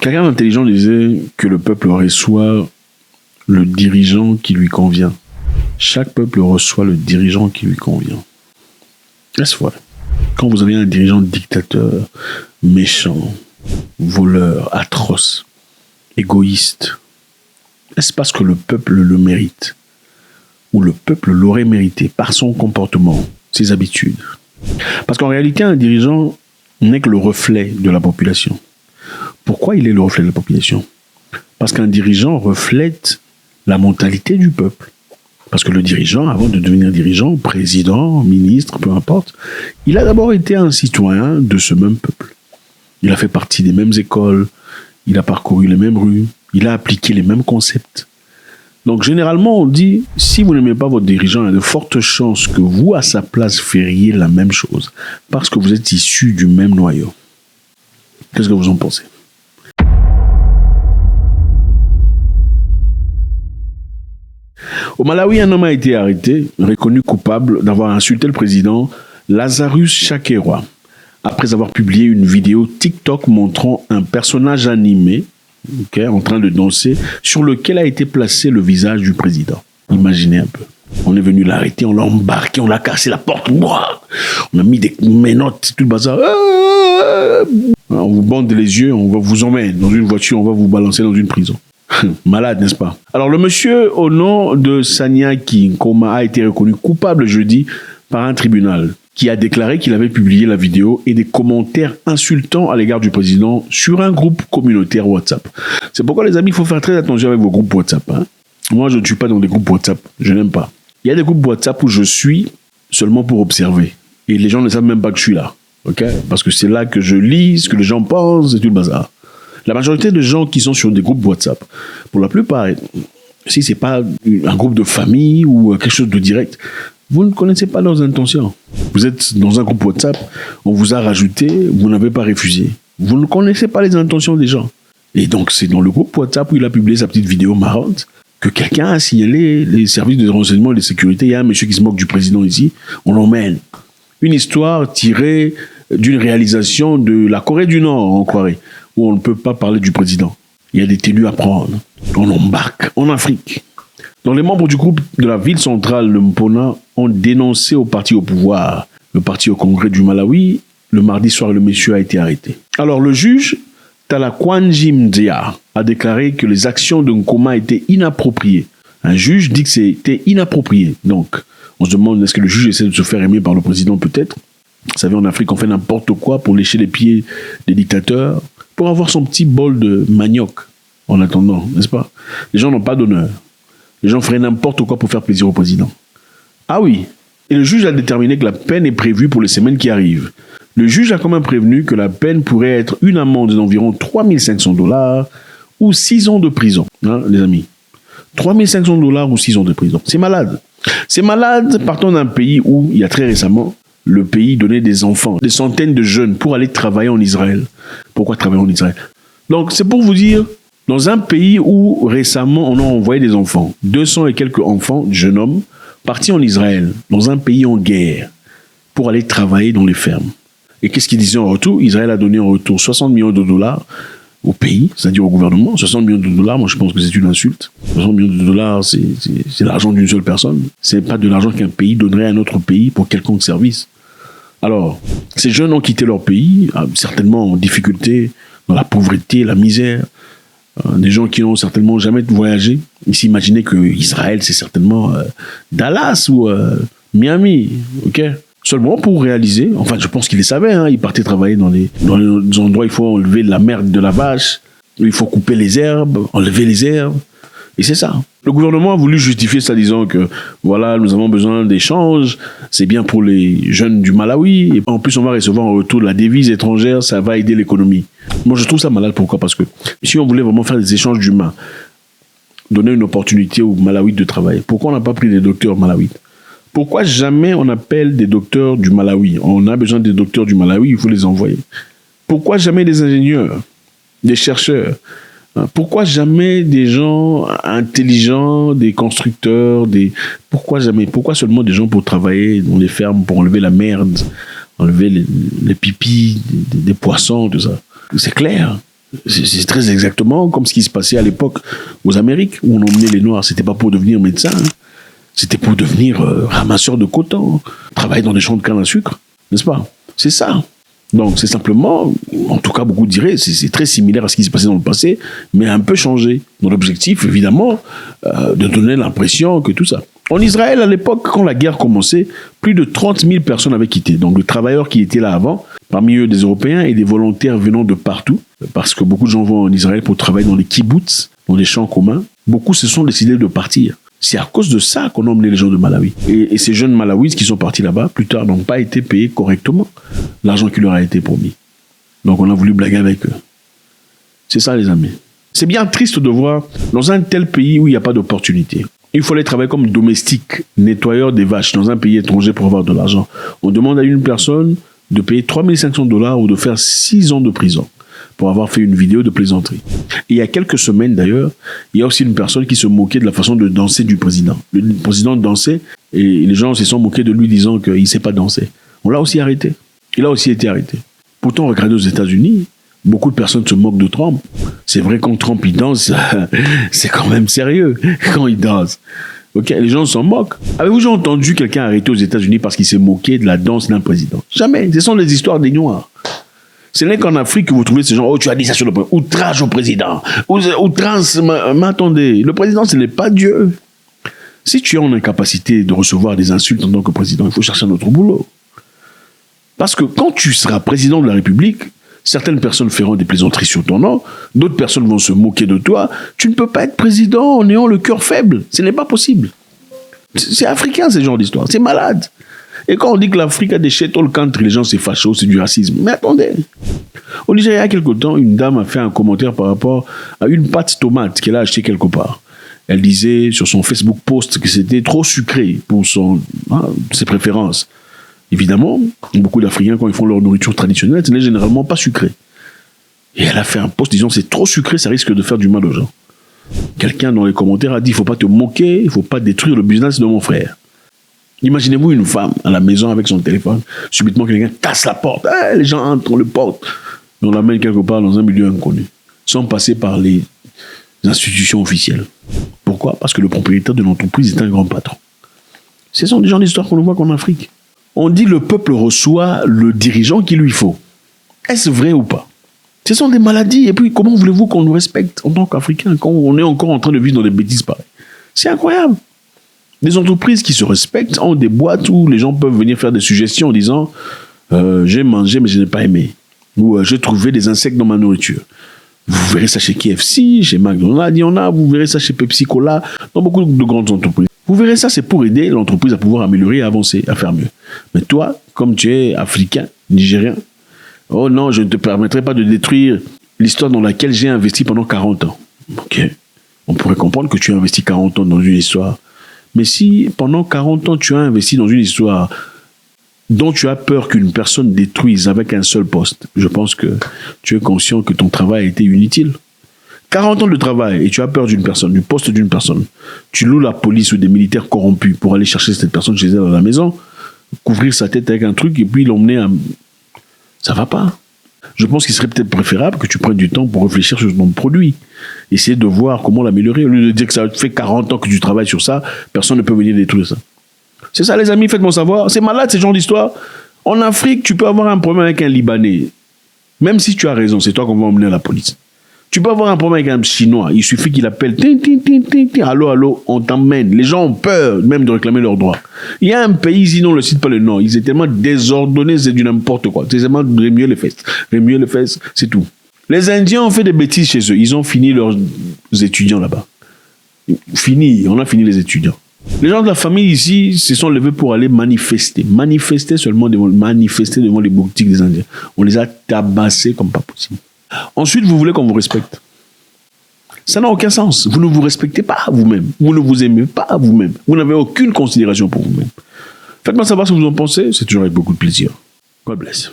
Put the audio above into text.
Quelqu'un d'intelligent disait que le peuple reçoit le dirigeant qui lui convient. Chaque peuple reçoit le dirigeant qui lui convient. Est-ce vrai? Quand vous avez un dirigeant dictateur, méchant, voleur, atroce, égoïste, est-ce parce que le peuple le mérite? Ou le peuple l'aurait mérité par son comportement, ses habitudes? Parce qu'en réalité, un dirigeant n'est que le reflet de la population. Pourquoi il est le reflet de la population? Parce qu'un dirigeant reflète la mentalité du peuple. Parce que le dirigeant, avant de devenir dirigeant, président, ministre, peu importe, il a d'abord été un citoyen de ce même peuple. Il a fait partie des mêmes écoles, il a parcouru les mêmes rues, il a appliqué les mêmes concepts. Donc généralement, on dit, si vous n'aimez pas votre dirigeant, il y a de fortes chances que vous, à sa place, feriez la même chose. Parce que vous êtes issus du même noyau. Qu'est-ce que vous en pensez? Au Malawi, un homme a été arrêté, reconnu coupable d'avoir insulté le président Lazarus Chakwera, après avoir publié une vidéo TikTok montrant un personnage animé en train de danser sur lequel a été placé le visage du président. Imaginez un peu. On est venu l'arrêter, on l'a embarqué, on l'a cassé la porte, on a mis des menottes, tout le bazar. On vous bande les yeux, on va vous emmener dans une voiture, on va vous balancer dans une prison. Malade, n'est-ce pas? Alors, le monsieur au nom de Sanyaki Nkoma a été reconnu coupable jeudi par un tribunal qui a déclaré qu'il avait publié la vidéo et des commentaires insultants à l'égard du président sur un groupe communautaire WhatsApp. C'est pourquoi, les amis, il faut faire très attention avec vos groupes WhatsApp. Moi, je ne suis pas dans des groupes WhatsApp. Je n'aime pas. Il y a des groupes WhatsApp où je suis seulement pour observer. Et les gens ne savent même pas que je suis là. Parce que c'est là que je lis ce que les gens pensent et tout le bazar. La majorité de gens qui sont sur des groupes WhatsApp, pour la plupart, si ce n'est pas un groupe de famille ou quelque chose de direct, vous ne connaissez pas leurs intentions. Vous êtes dans un groupe WhatsApp, on vous a rajouté, vous n'avez pas refusé. Vous ne connaissez pas les intentions des gens. Et donc, c'est dans le groupe WhatsApp où il a publié sa petite vidéo marrante que quelqu'un a signalé les services de renseignement et de sécurité. Il y a un monsieur qui se moque du président ici, on l'emmène. Une histoire tirée d'une réalisation de la Corée du Nord, on croirait, où on ne peut pas parler du président. Il y a des tenues à prendre. On embarque en Afrique. Donc les membres du groupe de la ville centrale, le Mpona, ont dénoncé au parti au pouvoir, le parti au congrès du Malawi. Le mardi soir, le monsieur a été arrêté. Alors le juge Talakwanji Mdia a déclaré que les actions de Nkoma étaient inappropriées. Un juge dit que c'était inapproprié. Donc, on se demande, est-ce que le juge essaie de se faire aimer par le président peut-être? Vous savez, en Afrique, on fait n'importe quoi pour lécher les pieds des dictateurs, pour avoir son petit bol de manioc en attendant, n'est-ce pas? Les gens n'ont pas d'honneur. Les gens feraient n'importe quoi pour faire plaisir au président. Ah oui, et le juge a déterminé que la peine est prévue pour les semaines qui arrivent. Le juge a quand même prévenu que la peine pourrait être une amende d'environ $3 500 ou 6 ans de prison, les amis. $3 500 ou 6 ans de prison. C'est malade. C'est malade partant d'un pays où, il y a très récemment, le pays donnait des enfants, des centaines de jeunes pour aller travailler en Israël. Pourquoi travailler en Israël? Donc, c'est pour vous dire, dans un pays où récemment on a envoyé des enfants, 200 et quelques enfants, jeunes hommes, partis en Israël, dans un pays en guerre, pour aller travailler dans les fermes. Et qu'est-ce qu'ils disaient en retour? Israël a donné en retour $60 millions au pays, c'est-à-dire au gouvernement. $60 millions, moi je pense que c'est une insulte. $60 millions, c'est l'argent d'une seule personne. Ce n'est pas de l'argent qu'un pays donnerait à un autre pays pour quelconque service. Alors, ces jeunes ont quitté leur pays, certainement en difficulté, dans la pauvreté, la misère. Des gens qui n'ont certainement jamais voyagé. Ils s'imaginaient que Israël, c'est certainement Dallas ou Miami, seulement pour réaliser, enfin je pense qu'ils les savaient, ils partaient travailler dans les endroits où il faut enlever la merde de la vache, où il faut couper les herbes, enlever les herbes, et c'est ça. Le gouvernement a voulu justifier ça disant que voilà, nous avons besoin d'échanges, c'est bien pour les jeunes du Malawi, et en plus on va recevoir en retour de la devise étrangère, ça va aider l'économie. Moi je trouve ça malade, pourquoi? Parce que si on voulait vraiment faire des échanges d'humains, donner une opportunité aux Malawites de travailler, pourquoi on n'a pas pris des docteurs malawites? Pourquoi jamais on appelle des docteurs du Malawi? On a besoin des docteurs du Malawi, il faut les envoyer. Pourquoi jamais des ingénieurs, des chercheurs? Pourquoi jamais des gens intelligents, des constructeurs, Pourquoi jamais? Pourquoi seulement des gens pour travailler dans les fermes, pour enlever la merde, enlever les pipis des poissons, tout ça? C'est clair. C'est très exactement comme ce qui se passait à l'époque aux Amériques, où on emmenait les Noirs. C'était pas pour devenir médecin, hein. C'était pour devenir ramasseur de coton, travailler dans des champs de canne à sucre, n'est-ce pas? C'est ça. Donc c'est simplement, en tout cas beaucoup diraient, c'est très similaire à ce qui s'est passé dans le passé, mais un peu changé. Dans l'objectif, évidemment, de donner l'impression que tout ça. En Israël, à l'époque, quand la guerre commençait, plus de 30 000 personnes avaient quitté. Donc les travailleurs qui étaient là avant, parmi eux des Européens et des volontaires venant de partout, parce que beaucoup de gens vont en Israël pour travailler dans les kibbutz, dans les champs communs, beaucoup se sont décidés de partir. C'est à cause de ça qu'on a emmené les gens de Malawi. Et ces jeunes Malawis qui sont partis là-bas, plus tard, n'ont pas été payés correctement l'argent qui leur a été promis. Donc on a voulu blaguer avec eux. C'est ça, les amis. C'est bien triste de voir, dans un tel pays où il n'y a pas d'opportunité, il faut aller travailler comme domestique, nettoyeur des vaches dans un pays étranger pour avoir de l'argent. On demande à une personne de payer 3 500 $ ou de faire 6 ans de prison pour avoir fait une vidéo de plaisanterie. Et il y a quelques semaines d'ailleurs, il y a aussi une personne qui se moquait de la façon de danser du président. Le président dansait et les gens se sont moqués de lui disant qu'il ne sait pas danser. On l'a aussi arrêté. Il a aussi été arrêté. Pourtant, regardez aux États-Unis, beaucoup de personnes se moquent de Trump. C'est vrai quand Trump il danse, c'est quand même sérieux quand il danse. Ok, les gens s'en moquent. Avez-vous déjà entendu quelqu'un arrêté aux États-Unis parce qu'il s'est moqué de la danse d'un président? Jamais. Ce sont des histoires des Noirs. Ce n'est qu'en Afrique que vous trouvez ces gens, oh, tu as dit ça sur le président, outrage au président, outrage, mais attendez, le président, ce n'est pas Dieu. Si tu es en incapacité de recevoir des insultes en tant que président, il faut chercher un autre boulot. Parce que quand tu seras président de la République, certaines personnes feront des plaisanteries sur ton nom, d'autres personnes vont se moquer de toi. Tu ne peux pas être président en ayant le cœur faible. Ce n'est pas possible. C'est africain, ce genre d'histoire. C'est malade. Et quand on dit que l'Afrique a des chétol country, les gens c'est facho, c'est du racisme. Mais attendez, au Nigeria, il y a quelque temps, une dame a fait un commentaire par rapport à une pâte tomate qu'elle a achetée quelque part. Elle disait sur son Facebook post que c'était trop sucré pour ses préférences. Évidemment, beaucoup d'Africains, quand ils font leur nourriture traditionnelle, ce n'est généralement pas sucré. Et elle a fait un post disant c'est trop sucré, ça risque de faire du mal aux gens. Quelqu'un dans les commentaires a dit il ne faut pas te moquer, il ne faut pas détruire le business de mon frère. Imaginez-vous une femme à la maison avec son téléphone, subitement quelqu'un casse la porte, les gens entrent, on le porte, et on l'amène quelque part dans un milieu inconnu, sans passer par les institutions officielles. Pourquoi? Parce que le propriétaire de l'entreprise est un grand patron. Ce sont des gens d'histoire qu'on ne voit qu'en Afrique. On dit le peuple reçoit le dirigeant qu'il lui faut. Est-ce vrai ou pas? Ce sont des maladies, et puis comment voulez-vous qu'on nous respecte en tant qu'Africains quand on est encore en train de vivre dans des bêtises pareilles? C'est incroyable. Des entreprises qui se respectent ont des boîtes où les gens peuvent venir faire des suggestions en disant j'ai mangé mais je n'ai pas aimé. Ou j'ai trouvé des insectes dans ma nourriture. Vous verrez ça chez KFC, chez McDonald's, il y en a. Vous verrez ça chez Pepsi Cola, dans beaucoup de grandes entreprises. Vous verrez ça, c'est pour aider l'entreprise à pouvoir améliorer, à avancer, à faire mieux. Mais toi, comme tu es africain, nigérien, oh non, je ne te permettrai pas de détruire l'histoire dans laquelle j'ai investi pendant 40 ans. Ok. On pourrait comprendre que tu as investi 40 ans dans une histoire. Mais si pendant 40 ans, tu as investi dans une histoire dont tu as peur qu'une personne détruise avec un seul poste, je pense que tu es conscient que ton travail a été inutile. 40 ans de travail et tu as peur d'une personne, du poste d'une personne. Tu loues la police ou des militaires corrompus pour aller chercher cette personne chez elle dans la maison, couvrir sa tête avec un truc et puis l'emmener à... Ça va pas. Je pense qu'il serait peut-être préférable que tu prennes du temps pour réfléchir sur ton produit. Essayer de voir comment l'améliorer. Au lieu de dire que ça fait 40 ans que tu travailles sur ça, personne ne peut venir détruire ça. C'est ça les amis, faites-moi savoir. C'est malade ce genre d'histoire. En Afrique, tu peux avoir un problème avec un Libanais. Même si tu as raison, c'est toi qu'on va emmener à la police. Tu peux avoir un problème avec un Chinois. Il suffit qu'il appelle. Allô, allô, on t'emmène. Les gens ont peur même de réclamer leurs droits. Il y a un pays, sinon on ne le cite pas le nom. Ils sont tellement désordonnés, c'est du n'importe quoi. C'est seulement remuer les fesses. Remuer les fesses, c'est tout. Les Indiens ont fait des bêtises chez eux. Ils ont fini leurs étudiants là-bas. Fini, on a fini les étudiants. Les gens de la famille ici se sont levés pour aller manifester. Manifester devant les boutiques des Indiens. On les a tabassés comme pas possible. Ensuite, vous voulez qu'on vous respecte. Ça n'a aucun sens. Vous ne vous respectez pas vous-même. Vous ne vous aimez pas vous-même. Vous n'avez aucune considération pour vous-même. Faites-moi savoir ce que vous en pensez. C'est toujours avec beaucoup de plaisir. God bless.